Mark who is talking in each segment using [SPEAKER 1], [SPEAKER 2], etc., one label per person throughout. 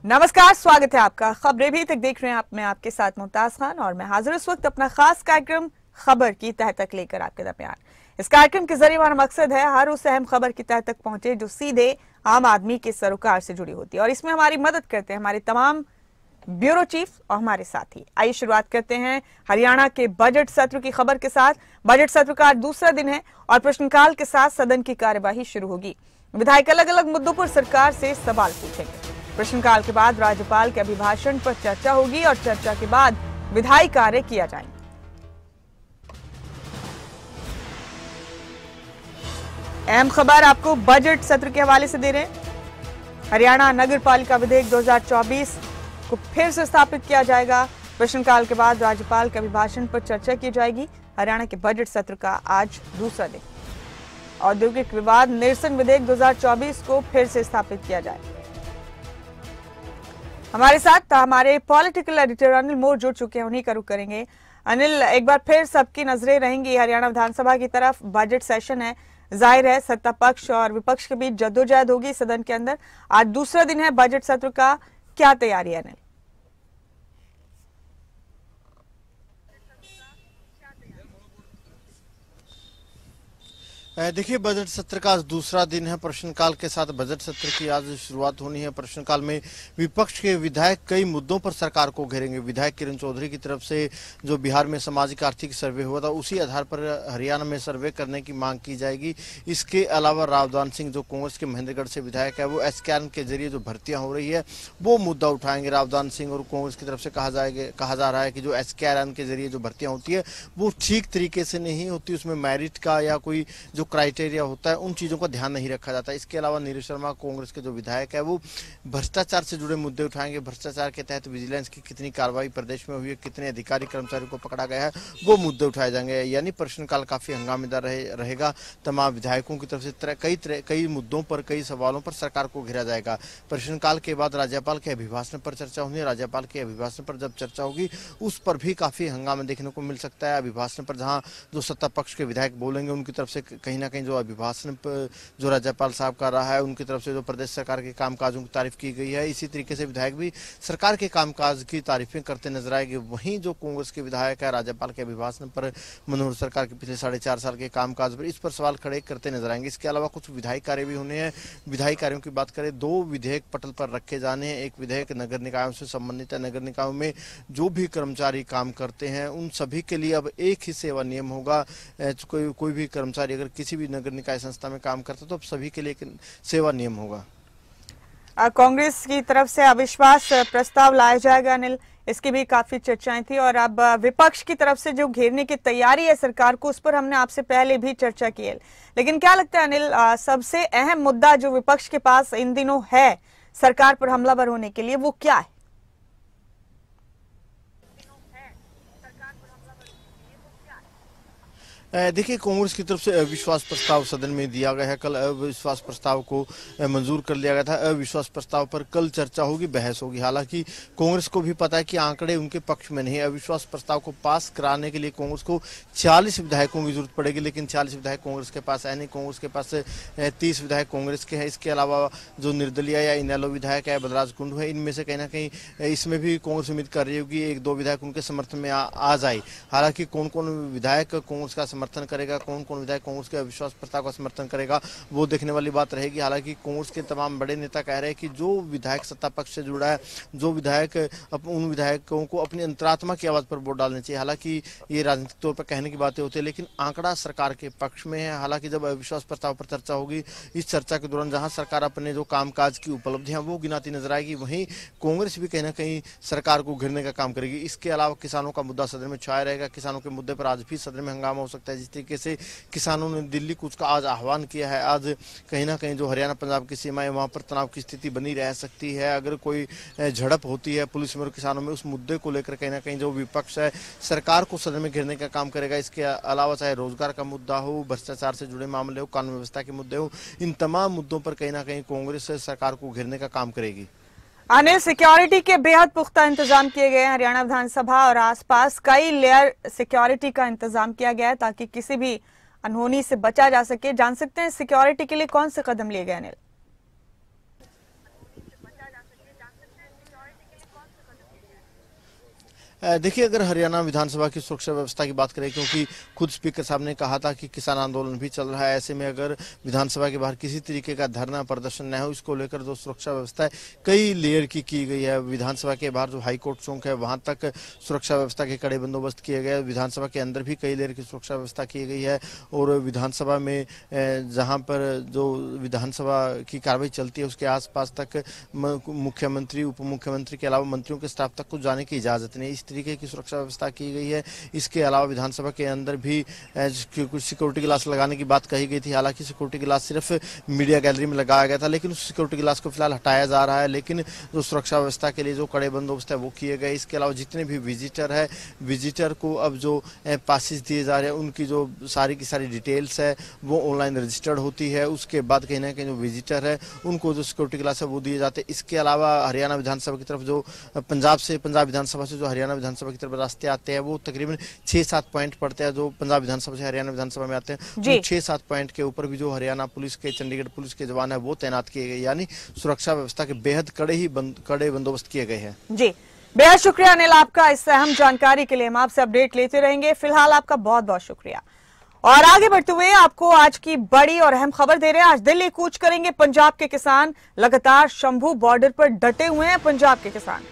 [SPEAKER 1] नमस्कार, स्वागत है आपका। खबरें भी तक देख रहे हैं आप। मैं आपके साथ मुमताज खान और मैं हाजिर इस वक्त अपना खास कार्यक्रम खबर की तह तक लेकर आपके दरमियान। इस कार्यक्रम के जरिए हमारा मकसद है हर उस अहम खबर की तह तक पहुंचे जो सीधे आम आदमी के सरोकार से जुड़ी होती है, और इसमें हमारी मदद करते हैं हमारे तमाम ब्यूरो चीफ और हमारे साथी। आइए शुरुआत करते हैं हरियाणा के बजट सत्र की खबर के साथ। बजट सत्र का आज दूसरा दिन है और प्रश्नकाल के साथ सदन की कार्यवाही शुरू होगी। विधायक अलग अलग मुद्दों पर सरकार से सवाल पूछेंगे। प्रश्नकाल के बाद राज्यपाल के अभिभाषण पर चर्चा होगी और चर्चा के बाद विधायी कार्य किया जाएगा। अहम खबर आपको बजट सत्र के हवाले से दे रहे हैं। हरियाणा नगर पालिका विधेयक 2024 को फिर से स्थापित किया जाएगा। प्रश्नकाल के बाद राज्यपाल के अभिभाषण पर चर्चा की जाएगी। हरियाणा के बजट सत्र का आज दूसरा दिन। औद्योगिक विवाद निरसन विधेयक 2024 को फिर से स्थापित किया जाएगा। हमारे साथ हमारे पॉलिटिकल एडिटर अनिल मोर जुड़ चुके हैं, उन्हीं का रुख करेंगे। अनिल, एक बार फिर सबकी नजरें रहेंगी हरियाणा विधानसभा की तरफ। बजट सेशन है, जाहिर है सत्ता पक्ष और विपक्ष के बीच जद्दोजहद होगी सदन के अंदर। आज दूसरा दिन है बजट सत्र का, क्या तैयारी है अनिल?
[SPEAKER 2] देखिए, बजट सत्र का आज दूसरा दिन है। प्रश्नकाल के साथ बजट सत्र की आज शुरुआत होनी है। प्रश्नकाल में विपक्ष के विधायक कई मुद्दों पर सरकार को घेरेंगे। विधायक किरण चौधरी की तरफ से जो बिहार में सामाजिक आर्थिक सर्वे हुआ था, उसी आधार पर हरियाणा में सर्वे करने की मांग की जाएगी। इसके अलावा रावदान सिंह जो कांग्रेस के महेंद्रगढ़ से विधायक है, वो एसकेएन के जरिए जो भर्तियां हो रही है वो मुद्दा उठाएंगे। रावदान सिंह और कांग्रेस की तरफ से कहा जा रहा है कि जो एसकेएन के जरिए जो भर्तियां होती है वो ठीक तरीके से नहीं होती, उसमें मेरिट का या कोई जो क्राइटेरिया होता है उन चीजों का ध्यान नहीं रखा जाता। इसके अलावा नीरज शर्मा कांग्रेस के जो विधायक है वो भ्रष्टाचार से जुड़े मुद्दे उठाएंगे। भ्रष्टाचार के तहत विजिलेंस की कितनी कार्रवाई प्रदेश में हुई है, कितने अधिकारी कर्मचारियों को पकड़ा गया है, वो मुद्दे उठाए जाएंगे। यानी प्रश्नकाल काफी हंगामेदार रहेगा। तमाम विधायकों की तरफ से कई मुद्दों पर, कई सवालों पर सरकार को घेरा जाएगा। प्रश्नकाल के बाद राज्यपाल के अभिभाषण पर चर्चा होगी। राज्यपाल के अभिभाषण पर जब चर्चा होगी उस पर भी काफी हंगामा देखने को मिल सकता है। अभिभाषण पर जहां जो सत्ता पक्ष के विधायक बोलेंगे उनकी तरफ से कहीं ना कहीं जो अभिभाषण पर जो राज्यपाल साहब का रहा है, उनकी तरफ से जो प्रदेश सरकार के कामकाजों की तारीफ की गई है, इसी तरीके से विधायक भी सरकार के कामकाज की तारीफें करते नजर आएंगे। वहीं जो कांग्रेस के विधायक है, राज्यपाल के अभिभाषण पर, मनोहर सरकार के पिछले 4.5 साल के कामकाज पर, इस पर सवाल खड़े करते नजर आएंगे। इसके अलावा कुछ विधायी कार्य भी होने हैं। विधायी कार्यों की बात करें, 2 विधेयक पटल पर रखे जाने हैं। एक विधेयक नगर निकायों से संबंधित है। नगर निकायों में जो भी कर्मचारी काम करते हैं उन सभी के लिए अब एक ही सेवा नियम होगा। कोई भी कर्मचारी अगर किसी भी नगर निकाय संस्था में काम करता तो अब सभी के लिए एक सेवा नियम होगा।
[SPEAKER 1] कांग्रेस की तरफ से अविश्वास प्रस्ताव लाया जाएगा अनिल, इसकी भी काफी चर्चाएं थी। और अब विपक्ष की तरफ से जो घेरने की तैयारी है सरकार को, उस पर हमने आपसे पहले भी चर्चा की है। लेकिन क्या लगता है अनिल, सबसे अहम मुद्दा जो विपक्ष के पास इन दिनों है सरकार पर हमलावर होने के लिए, वो क्या है?
[SPEAKER 2] देखिए, कांग्रेस की तरफ से अविश्वास प्रस्ताव सदन में दिया गया है। कल अविश्वास प्रस्ताव को मंजूर कर लिया गया था। अविश्वास प्रस्ताव पर कल चर्चा होगी, बहस होगी। हालांकि कांग्रेस को भी पता है कि आंकड़े उनके पक्ष में नहीं है। अविश्वास प्रस्ताव को पास कराने के लिए कांग्रेस को 40 विधायकों की जरूरत पड़ेगी, लेकिन 40 विधायक कांग्रेस के पास है नहीं। कांग्रेस के पास 30 विधायक कांग्रेस के हैं। इसके अलावा जो निर्दलीय या इनेलो विधायक है, बलराज कुंडू है, इनमें से कहीं ना कहीं इसमें भी कांग्रेस उम्मीद कर रही होगी 1-2 विधायक उनके समर्थन में आ जाए। हालांकि कौन कौन विधायक कांग्रेस का समर्थन करेगा, कौन कौन विधायक कांग्रेस के अविश्वास प्रस्ताव का समर्थन करेगा, वो देखने वाली बात रहेगी। हालांकि कांग्रेस के तमाम बड़े नेता कह रहे हैं कि जो विधायक सत्ता पक्ष से जुड़ा है, जो विधायक उन विधायकों को अपनी अंतरात्मा की आवाज पर वोट डालने चाहिए। हालांकि ये राजनीतिक तौर पर कहने की बातें होती है, लेकिन आंकड़ा सरकार के पक्ष में है। हालांकि जब अविश्वास प्रस्ताव पर चर्चा होगी, इस चर्चा के दौरान जहां सरकार अपने जो कामकाज की उपलब्धियां वो गिनाती नजर आएगी, वहीं कांग्रेस भी कहीं ना कहीं सरकार को घेरने का काम करेगी। इसके अलावा किसानों का मुद्दा सदन में छाया रहेगा। किसानों के मुद्दे पर आज भी सदन में हंगामा हो सकता है। जिस तरीके से किसानों ने दिल्ली कूच का आज आह्वान किया है, आज कहीं ना कहीं जो हरियाणा पंजाब की सीमाएं, वहां पर तनाव की स्थिति बनी रह सकती है। अगर कोई झड़प होती है पुलिस में और किसानों में, उस मुद्दे को लेकर कहीं ना कहीं जो विपक्ष है सरकार को सदन में घेरने का काम करेगा। इसके अलावा चाहे रोजगार का मुद्दा हो, भ्रष्टाचार से जुड़े मामले हो, कानून व्यवस्था के मुद्दे हो, इन तमाम मुद्दों पर कहीं ना कहीं कांग्रेस सरकार को घेरने का काम करेगी।
[SPEAKER 1] अनिल, सिक्योरिटी के बेहद पुख्ता इंतजाम किए गए हैं। हरियाणा विधानसभा और आसपास कई लेयर सिक्योरिटी का इंतजाम किया गया है ताकि किसी भी अनहोनी से बचा जा सके। जान सकते हैं सिक्योरिटी के लिए कौन से कदम लिए गए अनिल?
[SPEAKER 2] देखिए, अगर हरियाणा विधानसभा की सुरक्षा व्यवस्था की बात करें, क्योंकि खुद स्पीकर साहब ने कहा था कि किसान आंदोलन भी चल रहा है, ऐसे में अगर विधानसभा के बाहर किसी तरीके का धरना प्रदर्शन न हो, इसको लेकर जो सुरक्षा व्यवस्था है कई लेयर की गई है। विधानसभा के बाहर जो हाईकोर्ट चौक है वहां तक सुरक्षा व्यवस्था के कड़े बंदोबस्त किए गए। विधानसभा के अंदर भी कई लेयर की सुरक्षा व्यवस्था की गई है और विधानसभा में जहां पर जो विधानसभा की कार्रवाई चलती है उसके आसपास तक मुख्यमंत्री, उप मुख्यमंत्री के अलावा मंत्रियों के स्टाफ तक को जाने की इजाजत नहीं। इस तरीके की सुरक्षा व्यवस्था की गई है। इसके अलावा विधानसभा के अंदर भी कुछ सिक्योरिटी गिलास लगाने की बात कही गई थी। हालांकि सिक्योरिटी गिलास सिर्फ मीडिया गैलरी में लगाया गया था, लेकिन उस सिक्योरिटी गिलास को फिलहाल हटाया जा रहा है। लेकिन जो सुरक्षा व्यवस्था के लिए जो कड़े बंदोबस्त है वो किए गए। इसके अलावा जितने भी विजिटर है, विजिटर को अब जो पासिस दिए जा रहे हैं उनकी जो सारी की सारी डिटेल्स है वो ऑनलाइन रजिस्टर्ड होती है। उसके बाद कहीं ना कहीं जो विजिटर है उनको जो सिक्योरिटी गिलास है वो दिए जाते हैं। इसके अलावा हरियाणा विधानसभा की तरफ जो पंजाब विधानसभा से जो हरियाणा विधानसभा की तरफ रास्ते आते हैं वो तकरीबन 6-7 पॉइंट पड़ते हैं। जो पंजाब विधानसभा से हरियाणा विधानसभा में आते हैं 6-7 पॉइंट के ऊपर भी जो हरियाणा पुलिस के, चंडीगढ़ पुलिस के जवान है वो तैनात किए गए, यानी सुरक्षा व्यवस्था के बेहद कड़े बंदोबस्त किए गए हैं।
[SPEAKER 1] जी, बेहद शुक्रिया अनिल आपका इस अहम जानकारी के लिए। हम आपसे अपडेट लेते रहेंगे। फिलहाल आपका बहुत बहुत शुक्रिया। और आगे बढ़ते हुए आपको आज की बड़ी और अहम खबर दे रहे हैं। आज दिल्ली कूच करेंगे पंजाब के किसान। लगातार शंभू बॉर्डर पर डटे हुए हैं पंजाब के किसान।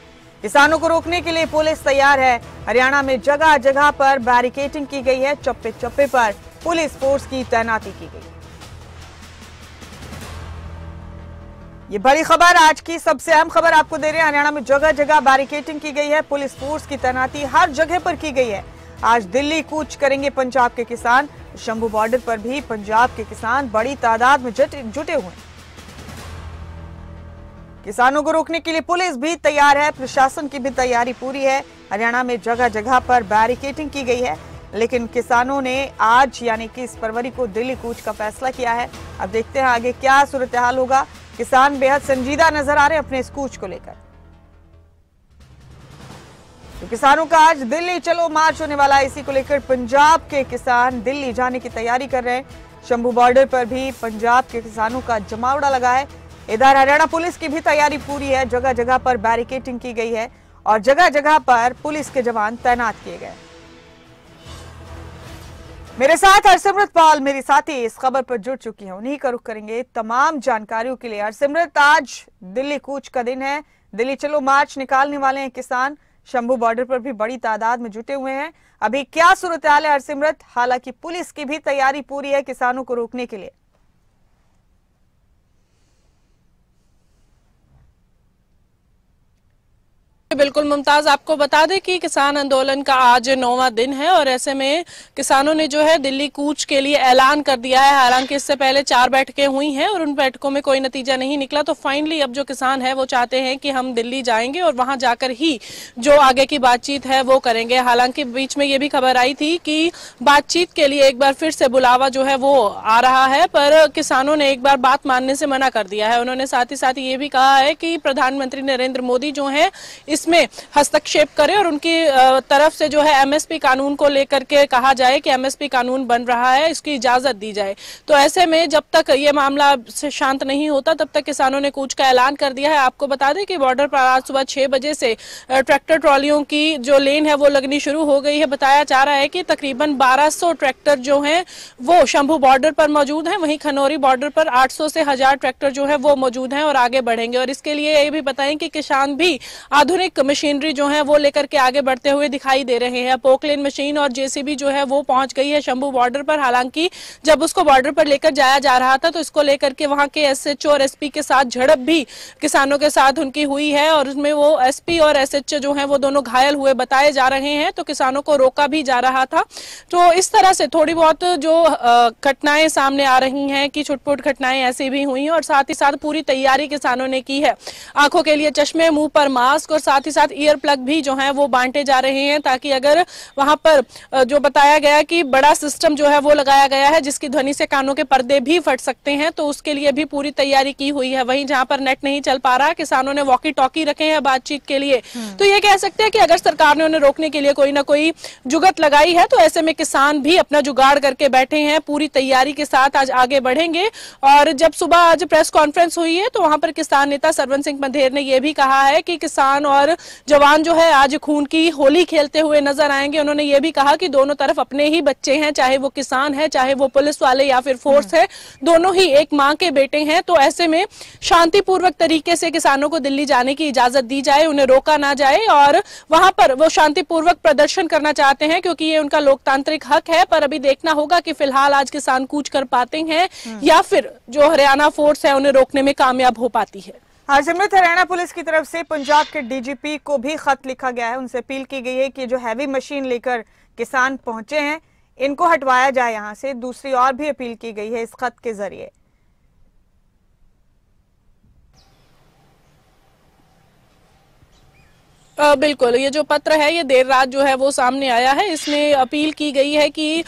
[SPEAKER 1] किसानों को रोकने के लिए पुलिस तैयार है। हरियाणा में जगह जगह पर बैरिकेडिंग की गई है। चप्पे चप्पे पर पुलिस फोर्स की तैनाती की गई। ये बड़ी खबर, आज की सबसे अहम खबर आपको दे रहे हैं। हरियाणा में जगह जगह बैरिकेडिंग की गई है। पुलिस फोर्स की तैनाती हर जगह पर की गई है। आज दिल्ली कूच करेंगे पंजाब के किसान। शंभू बॉर्डर पर भी पंजाब के किसान बड़ी तादाद में जुटे हुए हैं। किसानों को रोकने के लिए पुलिस भी तैयार है। प्रशासन की भी तैयारी पूरी है। हरियाणा में जगह जगह पर बैरिकेडिंग की गई है, लेकिन किसानों ने आज यानी कि 20 फरवरी को दिल्ली कूच का फैसला किया है। अब देखते हैं आगे क्या सूरत हाल होगा। किसान बेहद संजीदा नजर आ रहे हैं अपने इस कूच को लेकर। तो किसानों का आज दिल्ली चलो मार्च होने वाला है। इसी को लेकर पंजाब के किसान दिल्ली जाने की तैयारी कर रहे हैं। शंभू बॉर्डर पर भी पंजाब के किसानों का जमावड़ा लगा है। इधर हरियाणा पुलिस की भी तैयारी पूरी है। जगह जगह पर बैरिकेडिंग की गई है और जगह जगह पर पुलिस के जवान तैनात किए गए। मेरे साथ हरसिमरत पाल मेरी साथी इस खबर पर जुड़ चुकी हैं। उन्हीं का रुख करेंगे तमाम जानकारियों के लिए। हरसिमरत, आज दिल्ली कूच का दिन है। दिल्ली चलो मार्च निकालने वाले हैं किसान। शंभू बॉर्डर पर भी बड़ी तादाद में जुटे हुए हैं। अभी क्या सूरत हाल है हरसिमरत? हालांकि पुलिस की भी तैयारी पूरी है किसानों को रोकने के लिए।
[SPEAKER 3] बिल्कुल मुमताज, आपको बता दें कि किसान आंदोलन का आज 9वां दिन है और ऐसे में किसानों ने जो है दिल्ली कूच के लिए ऐलान कर दिया है। हालांकि इससे पहले 4 बैठकें हुई हैं और उन बैठकों में कोई नतीजा नहीं निकला। तो फाइनली अब जो किसान है वो चाहते हैं कि हम दिल्ली जाएंगे और वहां जाकर ही जो आगे की बातचीत है वो करेंगे। हालांकि बीच में ये भी खबर आई थी कि बातचीत के लिए एक बार फिर से बुलावा जो है वो आ रहा है, पर किसानों ने एक बार बात मानने से मना कर दिया है। उन्होंने साथ ही ये भी कहा है कि प्रधानमंत्री नरेंद्र मोदी जो है इसमें हस्तक्षेप करें और उनकी तरफ से जो है एमएसपी कानून को लेकर के कहा जाए कि एमएसपी कानून बन रहा है, इसकी इजाजत दी जाए। तो ऐसे में जब तक ये मामला से शांत नहीं होता तब तक किसानों ने कूच का ऐलान कर दिया है। आपको बता दें कि बॉर्डर पर आज सुबह 6 बजे से ट्रैक्टर ट्रॉलियों की जो लेन है वो लगनी शुरू हो गई है। बताया जा रहा है कि तकरीबन 1200 ट्रैक्टर जो है वो शंभू बॉर्डर पर मौजूद है। वहीं खनौरी बॉर्डर पर 800 से 1000 ट्रैक्टर जो है वो मौजूद है और आगे बढ़ेंगे। और इसके लिए ये भी बताएं कि किसान भी आधुनिक मशीनरी जो है वो लेकर के आगे बढ़ते हुए दिखाई दे रहे हैं। पोकलेन मशीन और जेसीबी जो है वो पहुंच गई है शंभू बॉर्डर पर। हालांकि जब उसको बॉर्डर पर लेकर जाया जा रहा था तो इसको लेकर के वहां के एसएचओ और एसपी के साथ झड़प भी किसानों के साथ उनकी हुई है और उसमें वो एसपी और एसएचओ जो है वो दोनों घायल हुए बताए जा रहे हैं। तो किसानों को रोका भी जा रहा था। तो इस तरह से थोड़ी बहुत जो घटनाएं सामने आ रही हैं कि छुटपुट घटनाएं ऐसी भी हुई हैं और साथ ही साथ पूरी तैयारी किसानों ने की है। आंखों के लिए चश्मे, मुंह पर मास्क और साथ ही साथ ईयर प्लग भी जो है वो बांटे जा रहे हैं ताकि अगर वहां पर जो बताया गया कि बड़ा सिस्टम जो है वो लगाया गया है जिसकी ध्वनि से कानों के पर्दे भी फट सकते हैं, तो उसके लिए भी पूरी तैयारी की हुई है। वहीं जहां पर नेट नहीं चल पा रहा, किसानों ने वॉकी टॉकी रखे हैं बातचीत के लिए। तो ये कह सकते हैं कि अगर सरकार ने उन्हें रोकने के लिए कोई ना कोई जुगत लगाई है तो ऐसे में किसान भी अपना जुगाड़ करके बैठे हैं, पूरी तैयारी के साथ आज आगे बढ़ेंगे। और जब सुबह आज प्रेस कॉन्फ्रेंस हुई है तो वहां पर किसान नेता सरवन सिंह मंधेर ने यह भी कहा है कि किसान और और जवान जो है आज खून की होली खेलते हुए नजर आएंगे। उन्होंने ये भी कहा कि दोनों तरफ अपने ही बच्चे हैं, चाहे वो किसान है, चाहे वो पुलिस वाले या फिर फोर्स है, दोनों ही एक मां के बेटे हैं। तो ऐसे में शांतिपूर्वक तरीके से किसानों को दिल्ली जाने की इजाजत दी जाए, उन्हें रोका ना जाए और वहां पर वो शांतिपूर्वक प्रदर्शन करना चाहते हैं क्योंकि ये उनका लोकतांत्रिक हक है। पर अभी देखना होगा कि फिलहाल आज किसान कूच कर पाते हैं या फिर जो हरियाणा फोर्स है उन्हें रोकने में कामयाब हो पाती है।
[SPEAKER 1] हरसिमरत, हरियाणा पुलिस की तरफ से पंजाब के डीजीपी को भी खत लिखा गया है, उनसे अपील की गई है कि जो हैवी मशीन लेकर किसान पहुंचे हैं इनको हटवाया जाए यहां से। दूसरी और भी अपील की गई है इस खत के जरिए।
[SPEAKER 3] बिल्कुल, ये जो पत्र है ये देर रात जो है वो सामने आया है। इसमें अपील की गई है कि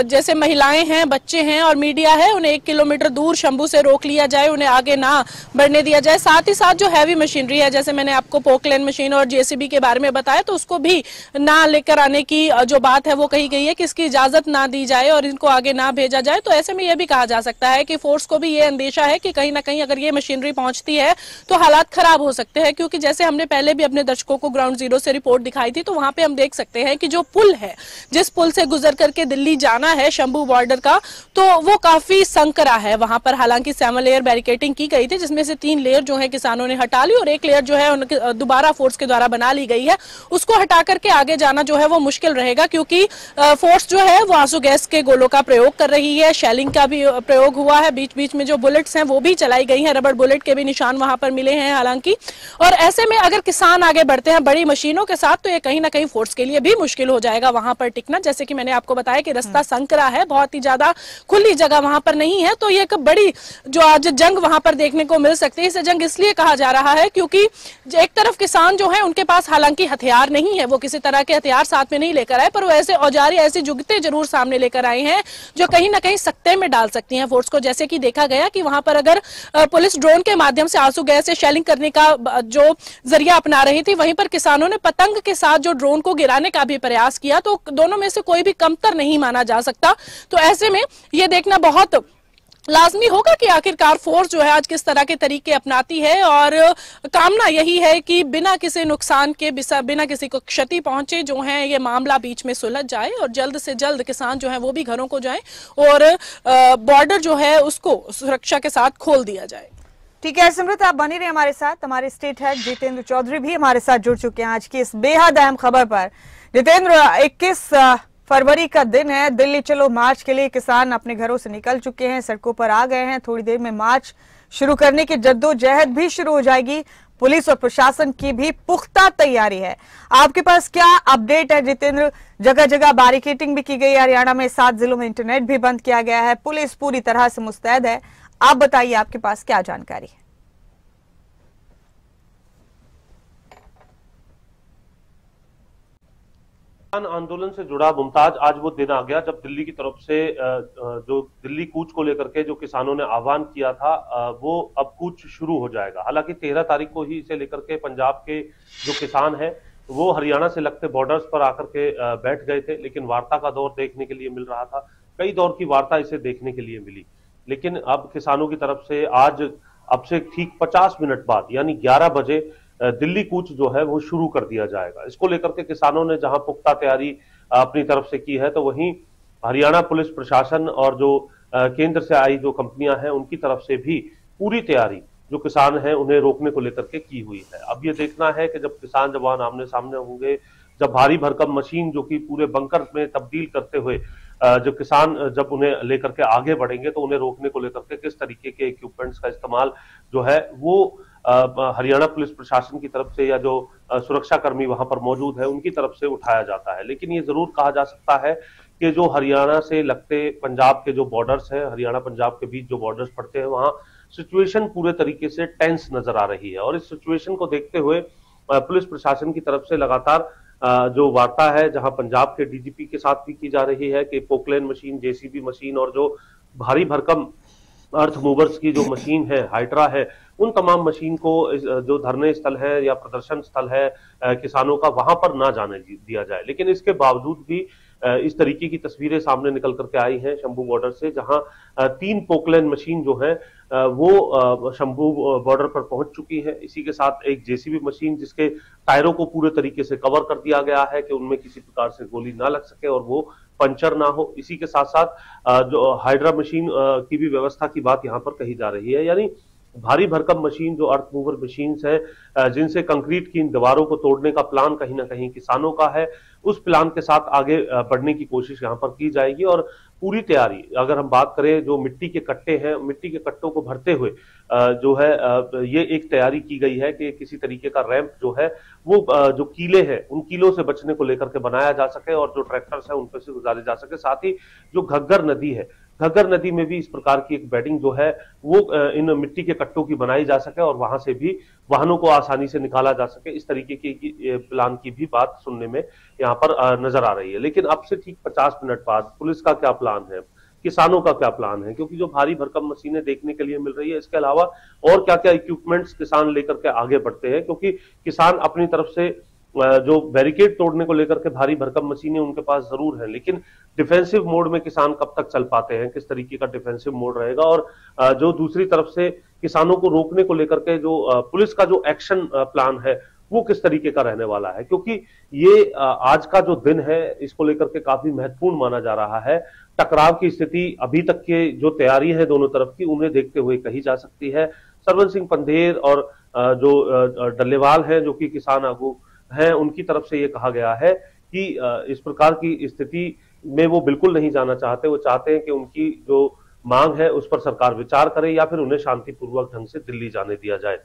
[SPEAKER 3] जैसे महिलाएं हैं, बच्चे हैं और मीडिया है, उन्हें 1 किलोमीटर दूर शंभू से रोक लिया जाए, उन्हें आगे ना बढ़ने दिया जाए। साथ ही साथ जो हैवी मशीनरी है, जैसे मैंने आपको पोकलैंड मशीन और जेसीबी के बारे में बताया, तो उसको भी ना लेकर आने की जो बात है वो कही गई है कि इसकी इजाजत ना दी जाए और इनको आगे ना भेजा जाए। तो ऐसे में यह भी कहा जा सकता है कि फोर्स को भी ये अंदेशा है कि कहीं ना कहीं अगर ये मशीनरी पहुंचती है तो हालात खराब हो सकते हैं, क्योंकि जैसे हमने पहले भी अपने दर्शकों को ग्राउंड जीरो से रिपोर्ट दिखाई थी, तो वहां पे हम देख सकते हैं कि जो पुल है, जिस पुल से गुजर करके दिल्ली जाना है शंभू बॉर्डर का, तो वो काफी संकरा है। वहां पर हालांकि 7 लेयर बैरिकेडिंग की गई थी, जिसमें से 3 लेयर जो है किसानों ने हटा ली और 1 लेयर जो है उनके दोबारा फोर्स के द्वारा बना ली गई है। उसको हटा करके आगे जाना जो है वो मुश्किल रहेगा, क्योंकि फोर्स जो है वो आंसू गैस के गोलों का प्रयोग कर रही है, शेलिंग का भी प्रयोग हुआ है, बीच बीच में जो बुलेट्स हैं वो भी चलाई गई हैं, रबड़ बुलेट के भी निशान वहां पर मिले हैं हालांकि। और ऐसे में अगर किसान आगे बढ़ते हैं बड़ी मशीनों के साथ, तो ये कहीं ना कहीं फोर्स के लिए भी मुश्किल हो जाएगा वहां पर टिकना। जैसे कि मैंने आपको बताया कि रास्ता संकरा है, बहुत ही ज्यादा खुली जगह वहां पर नहीं है, तो ये एक बड़ी जो आज जंग वहां पर देखने को मिल सकती है। इसे जंग इसलिए कहा जा रहा है क्योंकि एक तरफ किसान जो है उनके पास हालांकि हथियार नहीं है, वो किसी तरह के हथियार साथ में नहीं लेकर आए, पर वो ऐसे औजार या ऐसी जुगते जरूर सामने लेकर आए हैं जो कहीं ना कहीं सकते में डाल सकती हैं फोर्स को। जैसे कि देखा गया कि वहां पर अगर पुलिस ड्रोन के माध्यम से आंसू गैस से शेलिंग करने का जो जरिया अपना रही थी, वहीं पर किसानों ने पतंग के साथ जो ड्रोन को गिराने का भी प्रयास किया, तो दोनों में से कोई भी कमतर नहीं माना जा सकता। तो ऐसे में यह देखना बहुत लाजमी होगा कि आखिरकार फोर्स जो है आज किस तरह के तरीके अपनाती है, और कामना यही है कि बिना किसी नुकसान के, बिना किसी को क्षति पहुंचे जो है ये मामला बीच में सुलझ जाए और जल्द से जल्द किसान जो है वो भी घरों को जाएं और बॉर्डर जो है उसको सुरक्षा के साथ खोल दिया जाए।
[SPEAKER 1] ठीक है सिमरत, आप बनी रहे हमारे साथ। हमारे स्टेट हेड जितेंद्र चौधरी भी हमारे साथ जुड़ चुके हैं आज की इस बेहद अहम खबर पर। जितेंद्र, 21 फरवरी का दिन है, दिल्ली चलो मार्च के लिए किसान अपने घरों से निकल चुके हैं, सड़कों पर आ गए हैं। थोड़ी देर में मार्च शुरू करने की जद्दोजहद भी शुरू हो जाएगी। पुलिस और प्रशासन की भी पुख्ता तैयारी है। आपके पास क्या अपडेट है जितेंद्र? जगह जगह बैरिकेडिंग भी की गई है, हरियाणा में 7 जिलों में इंटरनेट भी बंद किया गया है, पुलिस पूरी तरह से मुस्तैद है। आप बताइए, आपके पास क्या जानकारी है?
[SPEAKER 4] आंदोलन से जुड़ा मुमताज, आज वो दिन आ गया जब दिल्ली की तरफ से जो दिल्ली कूच को लेकर के जो किसानों ने आह्वान किया था, वो अब कूच शुरू हो जाएगा। हालांकि 13 तारीख को ही इसे लेकर के पंजाब के जो किसान हैं वो हरियाणा से लगते बॉर्डर्स पर आकर के बैठ गए थे, लेकिन वार्ता का दौर देखने के लिए मिल रहा था, कई दौर की वार्ता इसे देखने के लिए मिली। लेकिन अब किसानों की तरफ से आज अब से ठीक 50 मिनट बाद यानी 11 बजे दिल्ली कूच जो है वो शुरू कर दिया जाएगा। इसको लेकर के किसानों ने जहां पुख्ता तैयारी अपनी तरफ से की है, तो वहीं हरियाणा पुलिस प्रशासन और जो केंद्र से आई जो कंपनियां हैं उनकी तरफ से भी पूरी तैयारी जो किसान हैं उन्हें रोकने को लेकर के की हुई है। अब ये देखना है कि जब किसान जवान आमने सामने होंगे, जब भारी भरकम मशीन जो कि पूरे बंकर में तब्दील करते हुए जो किसान जब उन्हें लेकर के आगे बढ़ेंगे, तो उन्हें रोकने को लेकर के किस तरीके के इक्विपमेंट्स का इस्तेमाल जो है वो हरियाणा पुलिस प्रशासन की तरफ से या जो सुरक्षा कर्मी वहां पर मौजूद है उनकी तरफ से उठाया जाता है। लेकिन ये जरूर कहा जा सकता है कि जो हरियाणा से लगते पंजाब के जो बॉर्डर्स हैं, हरियाणा पंजाब के बीच जो बॉर्डर्स पड़ते हैं, वहां सिचुएशन पूरे तरीके से टेंस नजर आ रही है। और इस सिचुएशन को देखते हुए पुलिस प्रशासन की तरफ से लगातार जो वार्ता है, जहां पंजाब के डीजीपी के साथ भी की जा रही है कि पोकलैंड मशीन, जेसीबी मशीन और जो भारी भरकम अर्थ मूवर्स की जो मशीन है, हाइड्रा है, उन तमाम मशीन को जो धरने स्थल है या प्रदर्शन स्थल है किसानों का, वहां पर ना जाने दिया जाए। लेकिन इसके बावजूद भी इस तरीके की तस्वीरें सामने निकल करके आई हैं शंभू बॉर्डर से, जहां 3 पोकलैंड मशीन जो है वो शंभू बॉर्डर पर पहुंच चुकी है। इसी के साथ एक जेसीबी मशीन जिसके टायरों को पूरे तरीके से कवर कर दिया गया है कि उनमें किसी प्रकार से गोली ना लग सके और वो पंचर ना हो। इसी के साथ साथ जो हाइड्रा मशीन की भी व्यवस्था की बात यहाँ पर कही जा रही है, यानी भारी भरकम मशीन जो अर्थ मूवर मशीन्स है जिनसे कंक्रीट की इन दीवारों को तोड़ने का प्लान कहीं ना कहीं किसानों का है, उस प्लान के साथ आगे बढ़ने की कोशिश यहाँ पर की जाएगी। और पूरी तैयारी अगर हम बात करें, जो मिट्टी के कट्टे हैं, मिट्टी के कट्टों को भरते हुए जो है ये एक तैयारी की गई है कि किसी तरीके का रैंप जो है वो जो कीले हैं उन कीलों से बचने को लेकर के बनाया जा सके और जो ट्रैक्टर्स हैं उन पर से गुजारे जा सके। साथ ही जो घग्गर नदी है, घग्गर नदी में भी इस प्रकार की एक बेडिंग जो है वो इन मिट्टी के कट्टों की बनाई जा सके और वहां से भी वाहनों को आसानी से निकाला जा सके। इस तरीके की प्लान की भी बात सुनने में यहाँ पर नजर आ रही है। लेकिन अब से ठीक 50 मिनट बाद पुलिस का क्या प्लान है, किसानों का क्या प्लान है, क्योंकि जो भारी भरकम मशीनें देखने के लिए मिल रही है, इसके अलावा और क्या क्या इक्विपमेंट्स किसान लेकर के आगे बढ़ते हैं, क्योंकि किसान अपनी तरफ से जो बैरिकेड तोड़ने को लेकर के भारी भरकम मशीनें उनके पास जरूर है, लेकिन डिफेंसिव मोड में किसान कब तक चल पाते हैं, किस तरीके का डिफेंसिव मोड रहेगा, और जो दूसरी तरफ से किसानों को रोकने को लेकर के जो पुलिस का जो एक्शन प्लान है वो किस तरीके का रहने वाला है। क्योंकि ये आज का जो दिन है इसको लेकर के काफी महत्वपूर्ण माना जा रहा है। टकराव की स्थिति अभी तक के जो तैयारी है दोनों तरफ की, उन्हें देखते हुए कही जा सकती है। सरवन सिंह पंधेर और जो डल्लेवाल हैं जो कि किसान आगू हैं, उनकी तरफ से ये कहा गया है कि इस प्रकार की स्थिति में वो बिल्कुल नहीं जाना चाहते। वो चाहते हैं कि उनकी जो मांग है उस पर सरकार विचार करे या फिर उन्हें शांतिपूर्वक ढंग से दिल्ली जाने दिया जाए।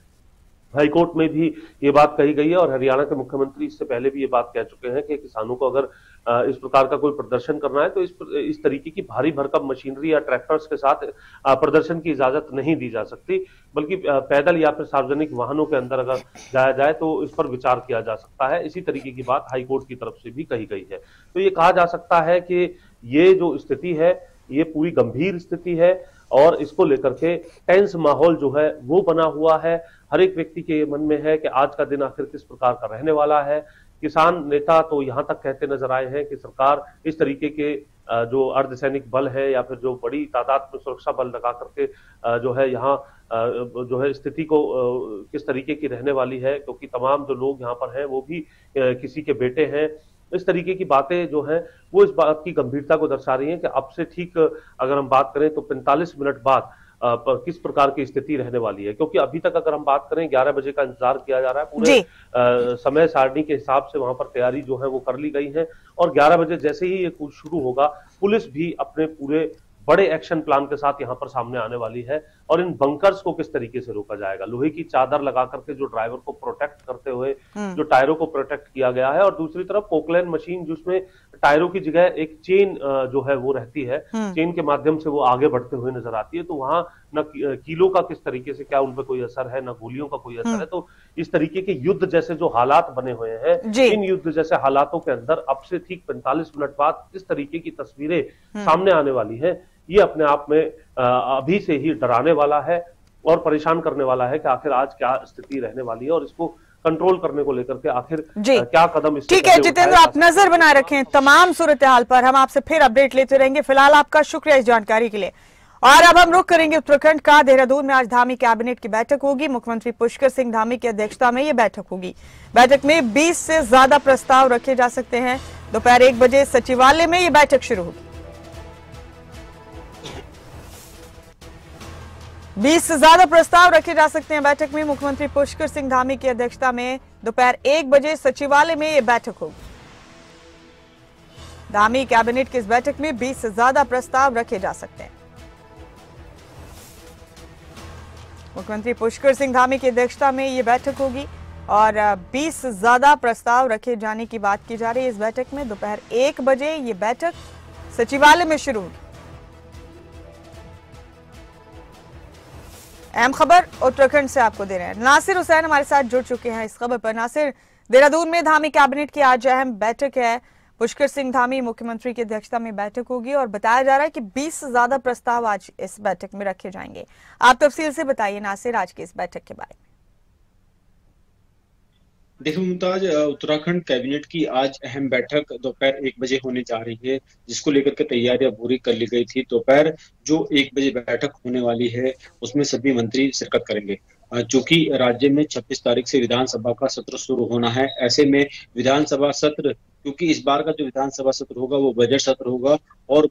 [SPEAKER 4] हाईकोर्ट में भी ये बात कही गई है और हरियाणा के मुख्यमंत्री इससे पहले भी ये बात कह चुके हैं कि किसानों को अगर इस प्रकार का कोई प्रदर्शन करना है तो इस तरीके की भारी भरकम मशीनरी या ट्रैक्टर्स के साथ प्रदर्शन की इजाजत नहीं दी जा सकती, बल्कि पैदल या फिर सार्वजनिक वाहनों के अंदर अगर जाया जाए तो इस पर विचार किया जा सकता है। इसी तरीके की बात हाईकोर्ट की तरफ से भी कही गई है। तो ये कहा जा सकता है कि ये जो स्थिति है ये पूरी गंभीर स्थिति है और इसको लेकर के टेंस माहौल जो है वो बना हुआ है। हर एक व्यक्ति के मन में है कि आज का दिन आखिर किस प्रकार का रहने वाला है। किसान नेता तो यहां तक कहते नजर आए हैं कि सरकार इस तरीके के जो अर्धसैनिक बल है या फिर जो बड़ी तादाद में सुरक्षा बल लगा करके जो है यहाँ जो है स्थिति को किस तरीके की रहने वाली है, क्योंकि तमाम जो लोग यहाँ पर हैं वो भी किसी के बेटे हैं। इस तरीके की बातें जो हैं वो इस बात की गंभीरता को दर्शा रही हैं कि अब से ठीक अगर हम बात करें तो 45 मिनट बाद किस प्रकार की स्थिति रहने वाली है। क्योंकि अभी तक अगर हम बात करें 11 बजे का इंतजार किया जा रहा है, पूरे समय सारणी के हिसाब से वहां पर तैयारी जो है वो कर ली गई है और 11 बजे जैसे ही ये कूच शुरू होगा पुलिस भी अपने पूरे बड़े एक्शन प्लान के साथ यहां पर सामने आने वाली है और इन बंकर्स को किस तरीके से रोका जाएगा। लोहे की चादर लगा करके जो ड्राइवर को प्रोटेक्ट करते हुए जो टायरों को प्रोटेक्ट किया गया है और दूसरी तरफ पोकलैंड मशीन जिसमें टायरों की जगह एक चेन जो है वो रहती है, चेन के माध्यम से वो आगे बढ़ते हुए नजर आती है। तो वहां न कीलों का किस तरीके से क्या उन पर कोई असर है, न गोलियों का कोई असर है। तो इस तरीके के युद्ध जैसे जो हालात बने हुए हैं, इन युद्ध जैसे हालातों के अंदर अब से ठीक 45 मिनट बाद किस तरीके की तस्वीरें सामने आने वाली है, ये अपने आप में अभी से ही डराने वाला है और परेशान करने वाला है कि आखिर आज क्या स्थिति रहने वाली है और इसको कंट्रोल करने को लेकर के आखिर क्या कदम।
[SPEAKER 1] ठीक है जितेंद्र, आप नजर बनाए रखें तमाम सूरत हाल पर, हम आपसे फिर अपडेट लेते रहेंगे। फिलहाल आपका शुक्रिया इस जानकारी के लिए। और अब हम रुख करेंगे उत्तराखंड का। देहरादून में आज धामी कैबिनेट की बैठक होगी। मुख्यमंत्री पुष्कर सिंह धामी की अध्यक्षता में ये बैठक होगी। बैठक में 20 से ज्यादा प्रस्ताव रखे जा सकते हैं। दोपहर 1 बजे सचिवालय में ये बैठक शुरू होगी। 20 से ज्यादा प्रस्ताव रखे जा सकते हैं बैठक में। मुख्यमंत्री पुष्कर सिंह धामी की अध्यक्षता में दोपहर 1 बजे सचिवालय में यह बैठक होगी। धामी कैबिनेट की इस बैठक में 20 से ज्यादा प्रस्ताव रखे जा सकते हैं। मुख्यमंत्री पुष्कर सिंह धामी की अध्यक्षता में यह बैठक होगी और 20 से ज्यादा प्रस्ताव रखे जाने की बात की जा रही है। इस बैठक में दोपहर 1 बजे ये बैठक सचिवालय में शुरू होगी। अहम खबर उत्तराखंड से आपको दे रहे हैं। नासिर हुसैन हमारे साथ जुड़ चुके हैं इस खबर पर। नासिर, देहरादून में धामी कैबिनेट की आज अहम बैठक है। पुष्कर सिंह धामी मुख्यमंत्री की अध्यक्षता में बैठक होगी और बताया जा रहा है कि 20 से ज्यादा प्रस्ताव आज इस बैठक में रखे जाएंगे। आप तफसील से बताइए नासिर आज की इस बैठक के बारे में।
[SPEAKER 5] देखिए मुमताज, उत्तराखंड कैबिनेट की आज अहम बैठक दोपहर 1 बजे होने जा रही है, जिसको लेकर के तैयारियां पूरी कर ली गई थी। दोपहर जो 1 बजे बैठक होने वाली है उसमें सभी मंत्री शिरकत करेंगे। चूंकि राज्य में 26 तारीख से विधानसभा का सत्र शुरू होना है, ऐसे में विधानसभा सत्र, क्योंकि इस बार का जो विधानसभा सत्र होगा वो बजट सत्र होगा और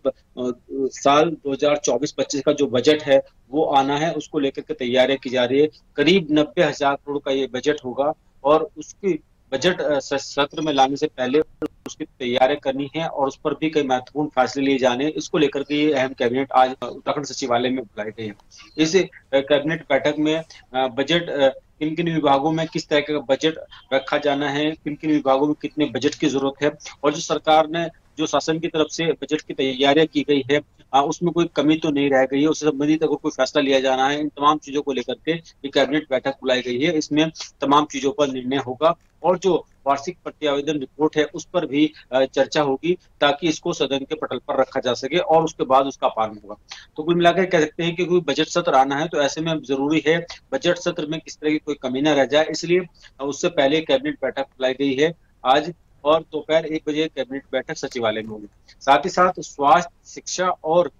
[SPEAKER 5] साल 2024-25 का जो बजट है वो आना है, उसको लेकर के तैयारियां की जा रही है। करीब 90,000 करोड़ का ये बजट होगा और उसकी बजट सत्र में लाने से पहले उसकी तैयारी करनी है और उस पर भी कई महत्वपूर्ण फैसले लिए जाने हैं। इसको लेकर के ये अहम कैबिनेट आज उत्तराखंड सचिवालय में बुलाई गई है। इस कैबिनेट बैठक में बजट, किन किन विभागों में किस तरह का बजट रखा जाना है, किन किन विभागों में कितने बजट की जरूरत है और जो सरकार ने, जो शासन की तरफ से बजट की तैयारियां की गई है उसमें कोई कमी तो नहीं रह गई है, उससे संबंधित अगर कोई फैसला लिया जाना है, इन तमाम चीजों को लेकर के ये कैबिनेट बैठक बुलाई गई है। इसमें तमाम चीजों पर निर्णय होगा और जो वार्षिक प्रतिवेदन रिपोर्ट है उस पर भी चर्चा होगी, ताकि इसको सदन के पटल पर रखा जा सके और उसके बाद उसका पालन होगा। तो कुल मिलाकर कह सकते हैं कि कोई बजट सत्र आना है तो ऐसे में जरूरी है बजट सत्र में किस तरह की कोई कमी न रह जाए, इसलिए उससे पहले कैबिनेट बैठक बुलाई गई है आज और दोपहर 1 बजे कैबिनेट बैठक सचिवालय में होगी। साथ ही साथ स्वास्थ्य, शिक्षा और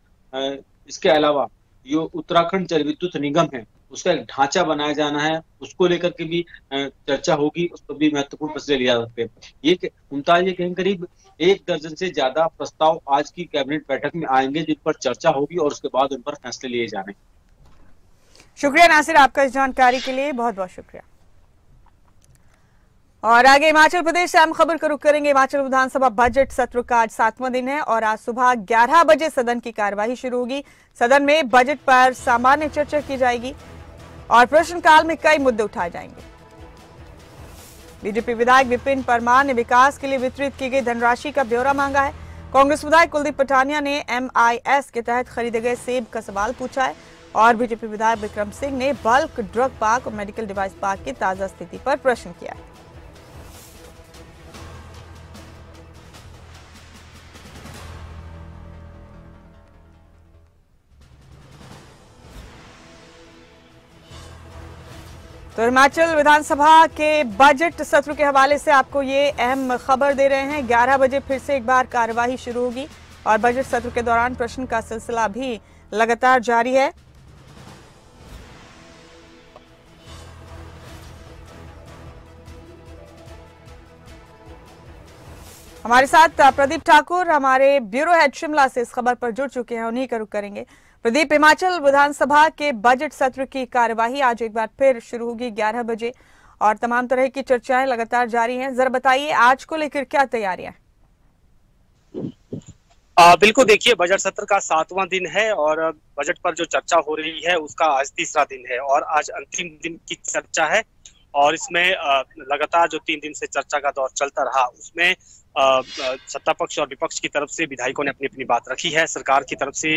[SPEAKER 5] इसके अलावा जो उत्तराखंड जल विद्युत निगम है उसका एक ढांचा बनाया जाना है, उसको लेकर के भी चर्चा होगी, उस पर भी महत्वपूर्ण फैसले लिया जा सकते हैं। ये मुमताज, ये कहीं करीब 1 दर्जन से ज्यादा प्रस्ताव आज की कैबिनेट बैठक में आएंगे जिन पर चर्चा होगी और उसके बाद उन पर फैसले लिए जाने।
[SPEAKER 1] शुक्रिया नासिर, आपका इस जानकारी के लिए बहुत बहुत शुक्रिया। और आगे हिमाचल प्रदेश से हम खबर का रुख करेंगे। हिमाचल विधानसभा बजट सत्र का आज 7वां दिन है और आज सुबह 11 बजे सदन की कार्यवाही शुरू होगी। सदन में बजट पर सामान्य चर्चा की जाएगी और प्रश्नकाल में कई मुद्दे उठाए जाएंगे। बीजेपी विधायक विपिन परमार ने विकास के लिए वितरित की गई धनराशि का ब्यौरा मांगा है। कांग्रेस विधायक कुलदीप पठानिया ने MIS के तहत खरीदे गए सेब का सवाल पूछा है और बीजेपी विधायक विक्रम सिंह ने बल्क ड्रग पार्क और मेडिकल डिवाइस पार्क की ताजा स्थिति पर प्रश्न किया है। तो हिमाचल विधानसभा के बजट सत्र के हवाले से आपको ये अहम खबर दे रहे हैं। 11 बजे फिर से एक बार कार्यवाही शुरू होगी और बजट सत्र के दौरान प्रश्न का सिलसिला भी लगातार जारी है। हमारे साथ प्रदीप ठाकुर, हमारे ब्यूरो हेड शिमला से इस खबर पर जुड़ चुके हैं, उन्हीं का रुख करेंगे। प्रदीप, हिमाचल विधानसभा के बजट सत्र की कार्यवाही आज एक बार फिर शुरू होगी 11 बजे और तमाम तरह की चर्चाएं लगातार जारी हैं। जरा बताइए आज को लेकर क्या तैयारियां हैं?
[SPEAKER 6] बिल्कुल, देखिए बजट सत्र का 7वां दिन है और बजट पर जो चर्चा हो रही है उसका आज 3रा दिन है और आज अंतिम दिन की चर्चा है और इसमें लगातार जो 3 दिन से चर्चा का दौर चलता रहा उसमें सत्ता पक्ष और विपक्ष की तरफ से विधायकों ने अपनी अपनी बात रखी है। सरकार की तरफ से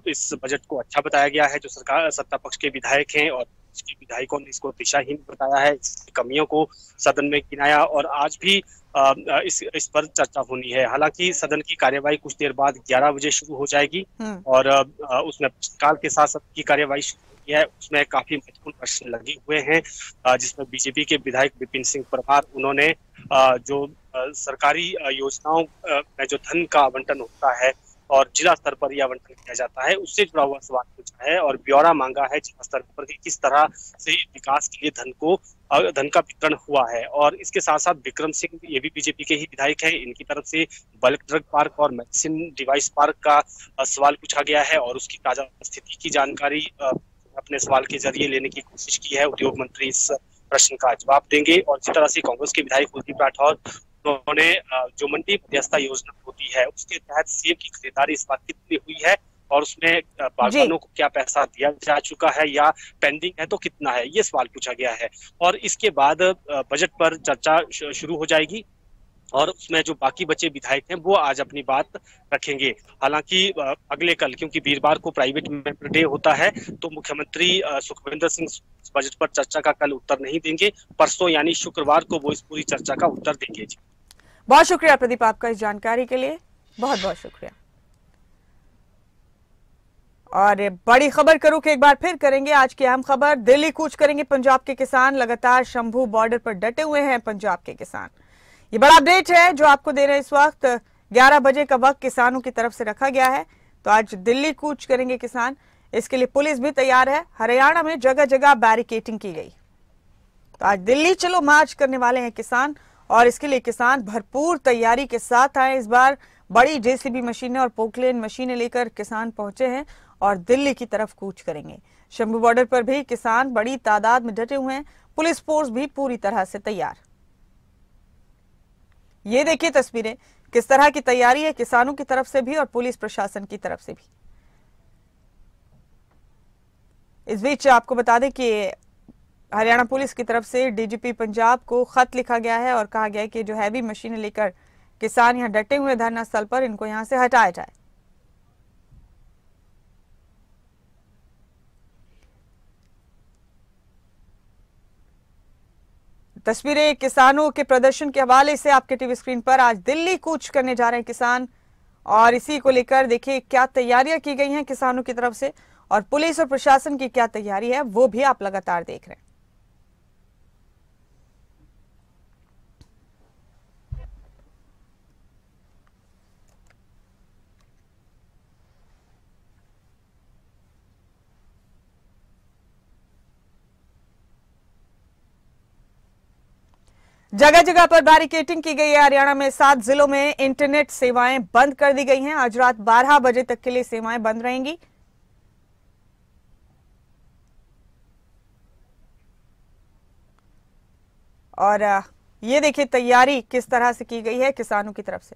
[SPEAKER 6] इस बजट को अच्छा बताया गया है। जो सरकार सत्ता पक्ष के विधायक हैं और विधायकों ने इसको दिशाहीन बताया है, इसकी कमियों को सदन में गिनाया और आज भी इस पर चर्चा होनी है। हालांकि सदन की कार्यवाही कुछ देर बाद 11 बजे शुरू हो जाएगी और उसमें काल के साथ सदन की कार्यवाही शुरू है। उसमें काफी महत्वपूर्ण प्रश्न लगे हुए हैं जिसमें बीजेपी के विधायक विपिन सिंह परमार, उन्होंने जो सरकारी योजनाओं में जो धन का आवंटन होता है और जिला स्तर पर यह आवंटन किया जाता है उससे जुड़ा हुआ सवाल पूछा है और ब्यौरा मांगा है जिला स्तर पर किस तरह से विकास के लिए धन का वितरण हुआ है। और इसके साथ साथ विक्रम सिंह, ये भी बीजेपी के ही विधायक हैं, इनकी तरफ से बल्क ड्रग पार्क और मेडिसिन डिवाइस पार्क का सवाल पूछा गया है और उसकी ताजा स्थिति की जानकारी अपने सवाल के जरिए लेने की कोशिश की है। उद्योग मंत्री इस प्रश्न का जवाब देंगे और इसी तरह से कांग्रेस के विधायक कुलदीप राठौर, उन्होंने जो मंडी मध्यस्थता योजना होती है उसके तहत सेब की खरीदारी इस बार कितनी हुई है और उसमें बागवानों को क्या पैसा दिया जा चुका है या पेंडिंग है तो कितना है, ये सवाल पूछा गया है। और इसके बाद बजट पर चर्चा शुरू हो जाएगी और उसमें जो बाकी बचे विधायक हैं वो आज अपनी बात रखेंगे। हालांकि अगले कल, क्योंकि वीरवार को प्राइवेट मेंबर डे होता है, तो मुख्यमंत्री सुखविंदर सिंह बजट पर चर्चा का कल उत्तर नहीं देंगे। परसों यानी शुक्रवार को वो इस पूरी चर्चा का उत्तर देंगे। जी
[SPEAKER 1] बहुत शुक्रिया प्रदीप आपका इस जानकारी के लिए, बहुत बहुत शुक्रिया। और बड़ी खबर करूं कि एक बार फिर करेंगे आज की अहम खबर। दिल्ली कूच करेंगे पंजाब के किसान, लगातार शंभू बॉर्डर पर डटे हुए हैं पंजाब के किसान। ये बड़ा अपडेट है जो आपको दे रहे हैं। इस वक्त 11 बजे का वक्त किसानों की तरफ से रखा गया है, तो आज दिल्ली कूच करेंगे किसान। इसके लिए पुलिस भी तैयार है। हरियाणा में जगह जगह बैरिकेडिंग की गई, तो आज दिल्ली चलो मार्च करने वाले हैं किसान, और इसके लिए किसान भरपूर तैयारी के साथ आए। इस बार बड़ी जेसीबी मशीनें और पोकलेन मशीनें लेकर किसान पहुंचे हैं और दिल्ली की तरफ कूच करेंगे। शंभू बॉर्डर पर भी किसान बड़ी तादाद में डटे हुए हैं। पुलिस फोर्स भी पूरी तरह से तैयार। ये देखिए तस्वीरें, किस तरह की तैयारी है किसानों की तरफ से भी और पुलिस प्रशासन की तरफ से भी। इस बीच आपको बता दें कि हरियाणा पुलिस की तरफ से डीजीपी पंजाब को खत लिखा गया है और कहा गया है कि जो हैवी मशीनें लेकर किसान यहां डटे हुए धरना स्थल पर, इनको यहां से हटाया जाए। तस्वीरें किसानों के प्रदर्शन के हवाले से आपके टीवी स्क्रीन पर। आज दिल्ली कूच करने जा रहे हैं किसान, और इसी को लेकर देखिए क्या तैयारियां की गई हैं किसानों की तरफ से, और पुलिस और प्रशासन की क्या तैयारी है वो भी आप लगातार देख रहे हैं। जगह जगह पर बैरिकेडिंग की गई है। हरियाणा में 7 जिलों में इंटरनेट सेवाएं बंद कर दी गई हैं। आज रात 12 बजे तक के लिए सेवाएं बंद रहेंगी। और ये देखिए तैयारी किस तरह से की गई है किसानों की तरफ से।